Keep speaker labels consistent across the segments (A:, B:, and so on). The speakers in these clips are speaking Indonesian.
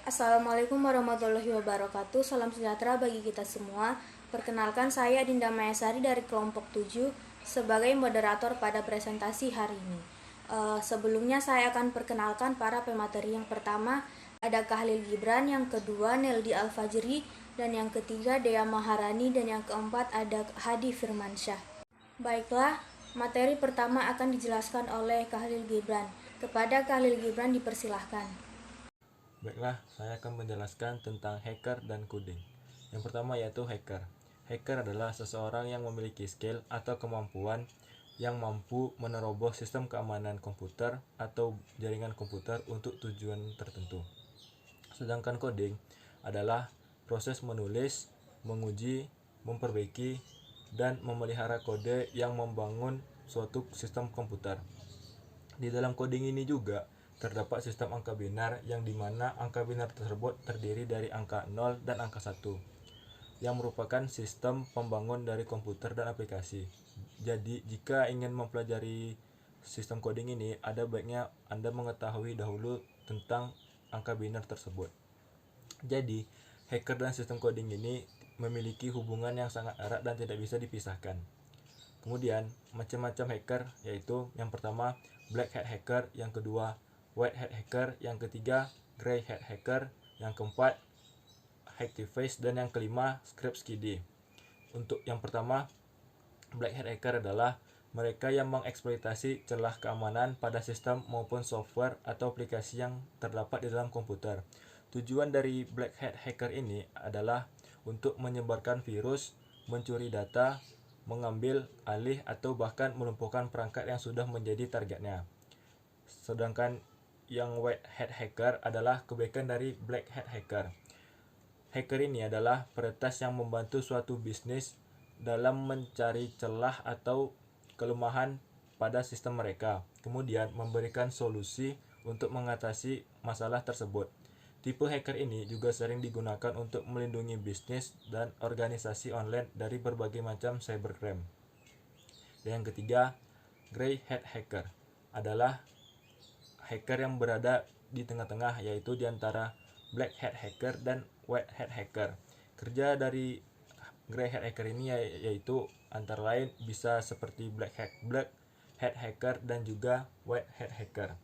A: Assalamualaikum warahmatullahi wabarakatuh. Salam sejahtera bagi kita semua. Perkenalkan, saya Dinda Mayasari dari kelompok 7 sebagai moderator pada presentasi hari ini. Sebelumnya saya akan perkenalkan para pemateri. Yang pertama ada Khalil Gibran, yang kedua Neldi Al-Fajri, dan yang ketiga Dea Maharani, dan yang keempat ada Hadi Firmansyah. Baiklah, materi pertama akan dijelaskan oleh Khalil Gibran. Kepada Khalil Gibran dipersilahkan.
B: Baiklah, saya akan menjelaskan tentang hacker dan coding. Yang pertama yaitu hacker. Hacker adalah seseorang yang memiliki skill atau kemampuan yang mampu menerobos sistem keamanan komputer atau jaringan komputer untuk tujuan tertentu. Sedangkan coding adalah proses menulis, menguji, memperbaiki, dan memelihara kode yang membangun suatu sistem komputer. Di dalam coding ini juga terdapat sistem angka binar yang dimana angka binar tersebut terdiri dari angka 0 dan angka 1 yang merupakan sistem pembangun dari komputer dan aplikasi. Jadi jika ingin mempelajari sistem coding ini, ada baiknya Anda mengetahui dahulu tentang angka binar tersebut. Jadi hacker dan sistem coding ini memiliki hubungan yang sangat erat dan tidak bisa dipisahkan. Kemudian macam-macam hacker yaitu yang pertama black hat hacker, yang kedua white hat hacker, yang ketiga grey hat hacker, yang keempat hacktivists, dan yang kelima script kiddie. Untuk yang pertama, black hat hacker adalah mereka yang mengeksploitasi celah keamanan pada sistem maupun software atau aplikasi yang terdapat di dalam komputer. Tujuan dari black hat hacker ini adalah untuk menyebarkan virus, mencuri data, mengambil alih atau bahkan melumpuhkan perangkat yang sudah menjadi targetnya. Sedangkan yang white hat hacker adalah kebalikan dari black hat hacker. Hacker ini adalah peretas yang membantu suatu bisnis dalam mencari celah atau kelemahan pada sistem mereka, kemudian memberikan solusi untuk mengatasi masalah tersebut. Tipe hacker ini juga sering digunakan untuk melindungi bisnis dan organisasi online dari berbagai macam cybercrime. Dan yang ketiga, grey hat hacker adalah hacker yang berada di tengah-tengah, yaitu di antara black hat hacker dan white hat hacker. Kerja dari grey hat hacker ini yaitu antara lain bisa seperti black hat hacker dan juga white hat hacker.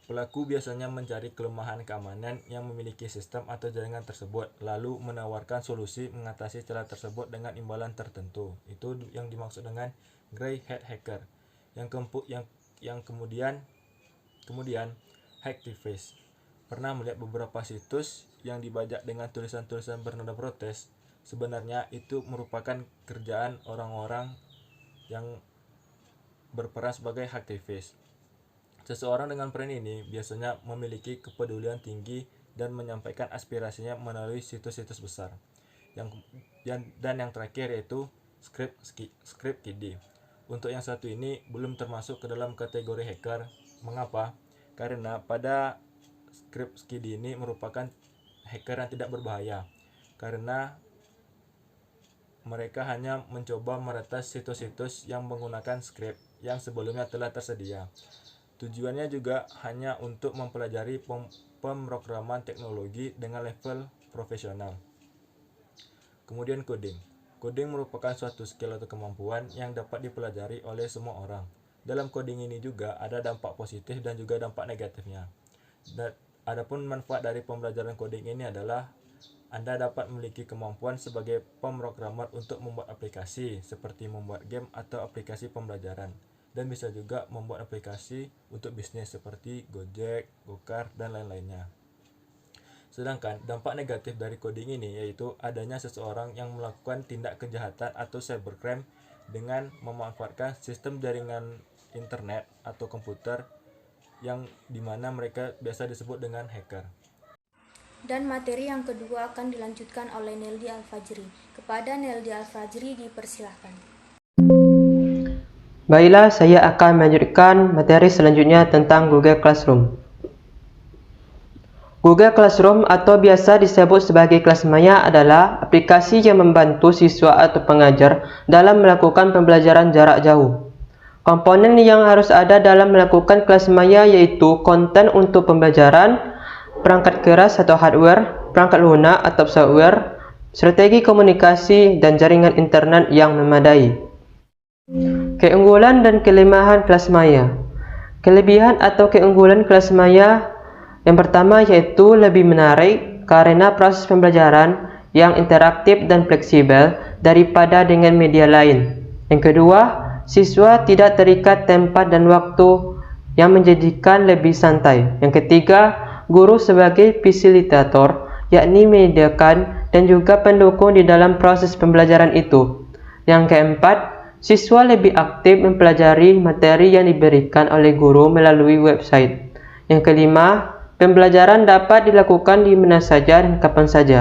B: Pelaku biasanya mencari kelemahan keamanan yang memiliki sistem atau jaringan tersebut, lalu menawarkan solusi mengatasi celah tersebut dengan imbalan tertentu. Itu yang dimaksud dengan grey hat hacker. Kemudian hacktivist. Pernah melihat beberapa situs yang dibajak dengan tulisan-tulisan bernada protes? Sebenarnya itu merupakan kerjaan orang-orang yang berperan sebagai hacktivist. Seseorang dengan peran ini biasanya memiliki kepedulian tinggi dan menyampaikan aspirasinya melalui situs-situs besar. Dan yang terakhir yaitu script kiddie. Untuk yang satu ini belum termasuk ke dalam kategori hacker. Mengapa? Karena pada script kiddie ini merupakan hacker yang tidak berbahaya, karena mereka hanya mencoba meretas situs-situs yang menggunakan script yang sebelumnya telah tersedia. Tujuannya juga hanya untuk mempelajari pemrograman teknologi dengan level profesional. Kemudian coding. Coding merupakan suatu skill atau kemampuan yang dapat dipelajari oleh semua orang. Dalam coding ini juga ada dampak positif dan juga dampak negatifnya. Dan adapun manfaat dari pembelajaran coding ini adalah Anda dapat memiliki kemampuan sebagai pemrogramer untuk membuat aplikasi seperti membuat game atau aplikasi pembelajaran, dan bisa juga membuat aplikasi untuk bisnis seperti Gojek, Gokar, dan lain-lainnya. Sedangkan dampak negatif dari coding ini yaitu adanya seseorang yang melakukan tindak kejahatan atau cybercrime dengan memanfaatkan sistem jaringan internet atau komputer yang dimana mereka biasa disebut dengan hacker.
A: Dan materi yang kedua akan dilanjutkan oleh Neldi Al-Fajri. Kepada Neldi Al-Fajri dipersilahkan.
C: Baiklah, saya akan melanjutkan materi selanjutnya tentang Google Classroom. Google Classroom atau biasa disebut sebagai kelas maya adalah aplikasi yang membantu siswa atau pengajar dalam melakukan pembelajaran jarak jauh. Komponen yang harus ada dalam melakukan kelas maya yaitu konten untuk pembelajaran, perangkat keras atau hardware, perangkat lunak atau software, strategi komunikasi, dan jaringan internet yang memadai. Keunggulan dan kelemahan kelas maya. Kelebihan atau keunggulan kelas maya yang pertama yaitu lebih menarik karena proses pembelajaran yang interaktif dan fleksibel daripada dengan media lain. Yang kedua, siswa tidak terikat tempat dan waktu yang menjadikan lebih santai. Yang ketiga, guru sebagai fasilitator, yakni menyediakan dan juga pendukung di dalam proses pembelajaran itu. Yang keempat, siswa lebih aktif mempelajari materi yang diberikan oleh guru melalui website. Yang kelima, pembelajaran dapat dilakukan di mana saja dan kapan saja.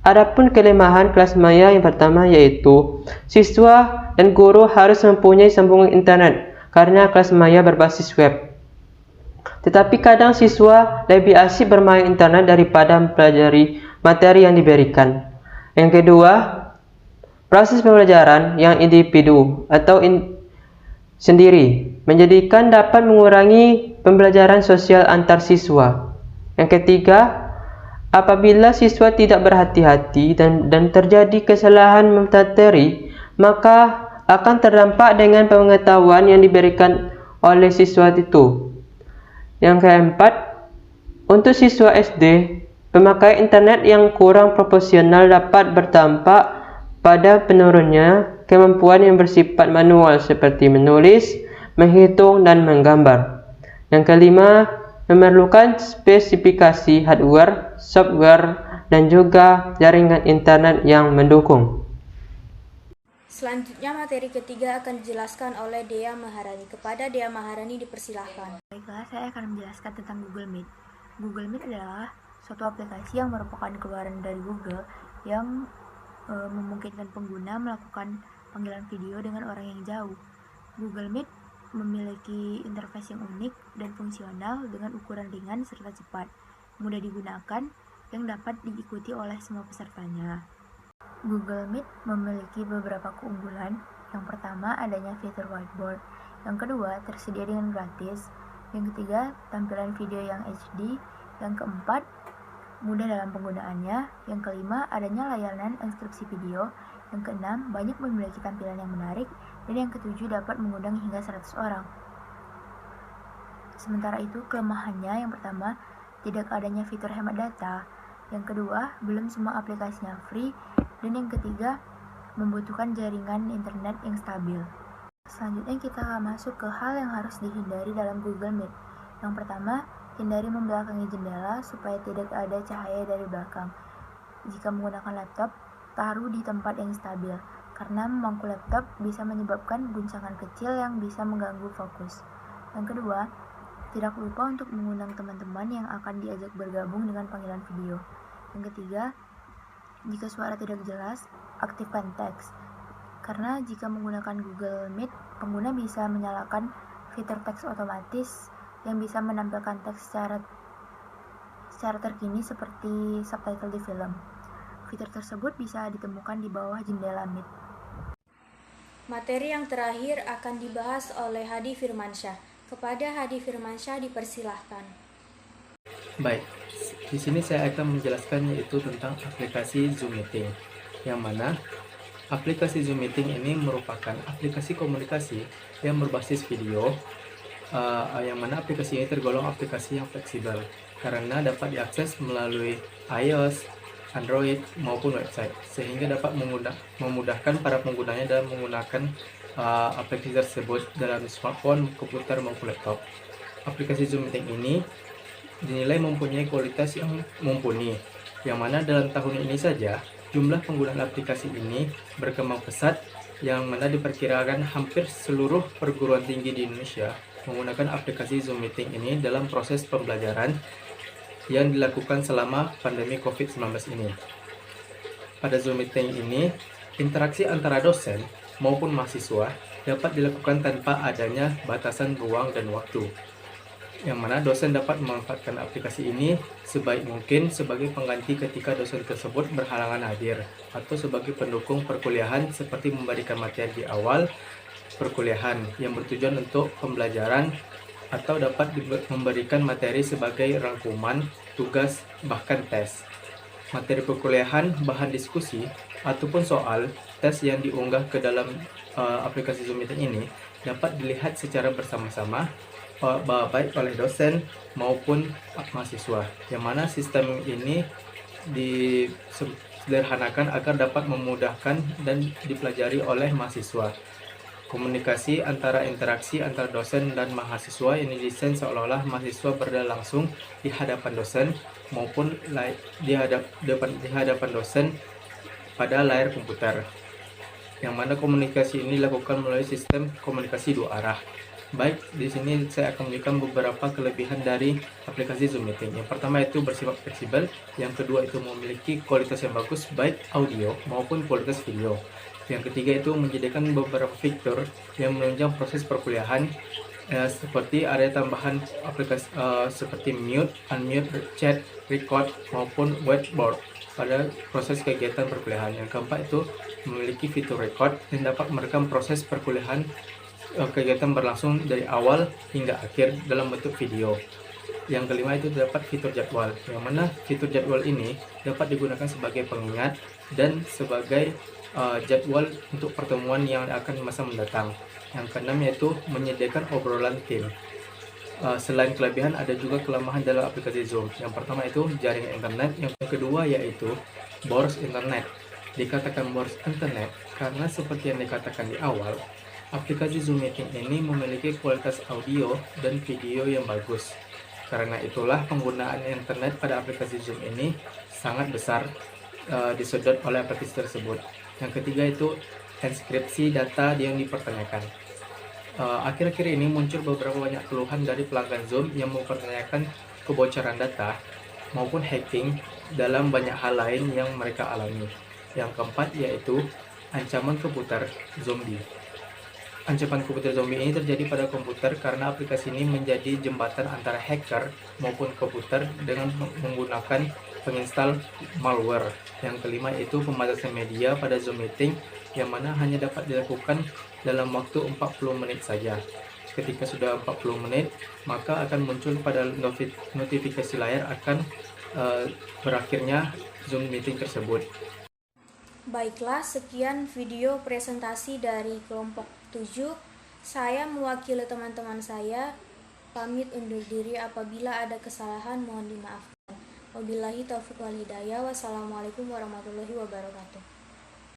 C: Adapun kelemahan kelas maya yang pertama yaitu siswa dan guru harus mempunyai sambungan internet karena kelas maya berbasis web. Tetapi kadang siswa lebih asyik bermain internet daripada mempelajari materi yang diberikan. Yang kedua, proses pembelajaran yang individu atau sendiri menjadikan dapat mengurangi pembelajaran sosial antar siswa. Yang ketiga, apabila siswa tidak berhati-hati dan terjadi kesalahan materi, maka akan terdampak dengan pengetahuan yang diberikan oleh siswa itu. Yang keempat, untuk siswa SD, pemakaian internet yang kurang proporsional dapat berdampak pada penurunnya kemampuan yang bersifat manual seperti menulis, menghitung, dan menggambar. Yang kelima, memerlukan spesifikasi hardware, software, dan juga jaringan internet yang mendukung.
A: Selanjutnya materi ketiga akan dijelaskan oleh Dea Maharani. Kepada Dea Maharani dipersilahkan.
D: Baiklah, saya akan menjelaskan tentang Google Meet. Google Meet adalah suatu aplikasi yang merupakan keluaran dari Google yang memungkinkan pengguna melakukan panggilan video dengan orang yang jauh. Google Meet memiliki interface yang unik dan fungsional dengan ukuran ringan serta cepat, mudah digunakan, yang dapat diikuti oleh semua pesertanya. Google Meet memiliki beberapa keunggulan. Yang pertama, adanya fitur whiteboard. Yang kedua, tersedia dengan gratis. Yang ketiga, tampilan video yang HD. Yang keempat, mudah dalam penggunaannya. Yang kelima, adanya layanan instruksi video. Yang keenam, banyak memiliki tampilan yang menarik. Dan yang ketujuh, dapat mengundang hingga 100 orang. Sementara itu, kelemahannya yang pertama, tidak adanya fitur hemat data. Yang kedua, belum semua aplikasinya free. Dan yang ketiga, membutuhkan jaringan internet yang stabil. Selanjutnya kita akan masuk ke hal yang harus dihindari dalam Google Meet. Yang pertama, hindari membelakangi jendela supaya tidak ada cahaya dari belakang. Jika menggunakan laptop, taruh di tempat yang stabil, karena memangku laptop bisa menyebabkan guncangan kecil yang bisa mengganggu fokus. Yang kedua, tidak lupa untuk mengundang teman-teman yang akan diajak bergabung dengan panggilan video. Yang ketiga, jika suara tidak jelas, aktifkan teks. Karena jika menggunakan Google Meet, pengguna bisa menyalakan fitur teks otomatis yang bisa menampilkan teks secara terkini seperti subtitle di film. Fitur tersebut bisa ditemukan di bawah jendela Meet.
A: Materi yang terakhir akan dibahas oleh Hadi Firmansyah. Kepada Hadi Firmansyah dipersilahkan.
E: Baik, di sini saya akan menjelaskan yaitu tentang aplikasi Zoom Meeting, yang mana aplikasi Zoom Meeting ini merupakan aplikasi komunikasi yang berbasis video, yang mana aplikasi ini tergolong aplikasi yang fleksibel karena dapat diakses melalui iOS, Android maupun website, sehingga dapat memudahkan para penggunanya dalam menggunakan aplikasi tersebut dalam smartphone, komputer maupun laptop. Aplikasi Zoom Meeting ini dinilai mempunyai kualitas yang mumpuni, yang mana dalam tahun ini saja jumlah penggunaan aplikasi ini berkembang pesat, yang mana diperkirakan hampir seluruh perguruan tinggi di Indonesia menggunakan aplikasi Zoom Meeting ini dalam proses pembelajaran yang dilakukan selama pandemi COVID-19 ini. Pada Zoom Meeting ini, interaksi antara dosen maupun mahasiswa dapat dilakukan tanpa adanya batasan ruang dan waktu, yang mana dosen dapat memanfaatkan aplikasi ini sebaik mungkin sebagai pengganti ketika dosen tersebut berhalangan hadir, atau sebagai pendukung perkuliahan seperti memberikan materi di awal perkuliahan yang bertujuan untuk pembelajaran atau dapat memberikan materi sebagai rangkuman, tugas, bahkan tes. Materi perkuliahan, bahan diskusi, ataupun soal, tes yang diunggah ke dalam aplikasi Zoom Meeting ini dapat dilihat secara bersama-sama baik oleh dosen maupun mahasiswa, yang mana sistem ini disederhanakan agar dapat memudahkan dan dipelajari oleh mahasiswa. Komunikasi interaksi antara dosen dan mahasiswa ini didesain seolah-olah mahasiswa berada langsung di hadapan dosen maupun di hadapan dosen pada layar komputer. Yang mana komunikasi ini dilakukan melalui sistem komunikasi dua arah. Baik, di sini saya akan menunjukkan beberapa kelebihan dari aplikasi Zoom Meeting. Yang pertama itu bersifat fleksibel, yang kedua itu memiliki kualitas yang bagus baik audio maupun kualitas video. Yang ketiga itu menyediakan beberapa fitur yang menunjang proses perkuliahan seperti area tambahan aplikasi seperti mute, unmute, chat, record maupun whiteboard pada proses kegiatan perkuliahan. Yang keempat itu memiliki fitur record yang dapat merekam proses perkuliahan kegiatan berlangsung dari awal hingga akhir dalam bentuk video. Yang kelima itu terdapat fitur jadwal, yang mana fitur jadwal ini dapat digunakan sebagai pengingat dan sebagai jadwal untuk pertemuan yang akan masa mendatang. Yang keenam yaitu menyediakan obrolan tim. Selain kelebihan, ada juga kelemahan dalam aplikasi Zoom. Yang pertama itu jaringan internet, yang kedua yaitu boros internet. Dikatakan boros internet karena seperti yang dikatakan di awal, aplikasi Zoom Meeting ini memiliki kualitas audio dan video yang bagus. Karena itulah penggunaan internet pada aplikasi Zoom ini sangat besar disedot oleh aplikasi tersebut. Yang ketiga itu enkripsi data yang dipertanyakan. Akhir-akhir ini muncul beberapa banyak keluhan dari pelanggan Zoom yang mempertanyakan kebocoran data maupun hacking dalam banyak hal lain yang mereka alami. Yang keempat yaitu ancaman komputer zombie. Ancaman komputer zombie ini terjadi pada komputer karena aplikasi ini menjadi jembatan antara hacker maupun komputer dengan menggunakan penginstal malware. Yang kelima yaitu pembatasan media pada Zoom Meeting yang mana hanya dapat dilakukan dalam waktu 40 menit saja. Ketika sudah 40 menit, maka akan muncul pada notifikasi layar akan berakhirnya Zoom Meeting tersebut.
A: Baiklah, sekian video presentasi dari kelompok 7. Saya mewakili teman-teman saya, pamit undur diri. Apabila ada kesalahan mohon dimaafkan. Wabillahi taufiq wal hidayah. Wassalamualaikum warahmatullahi wabarakatuh.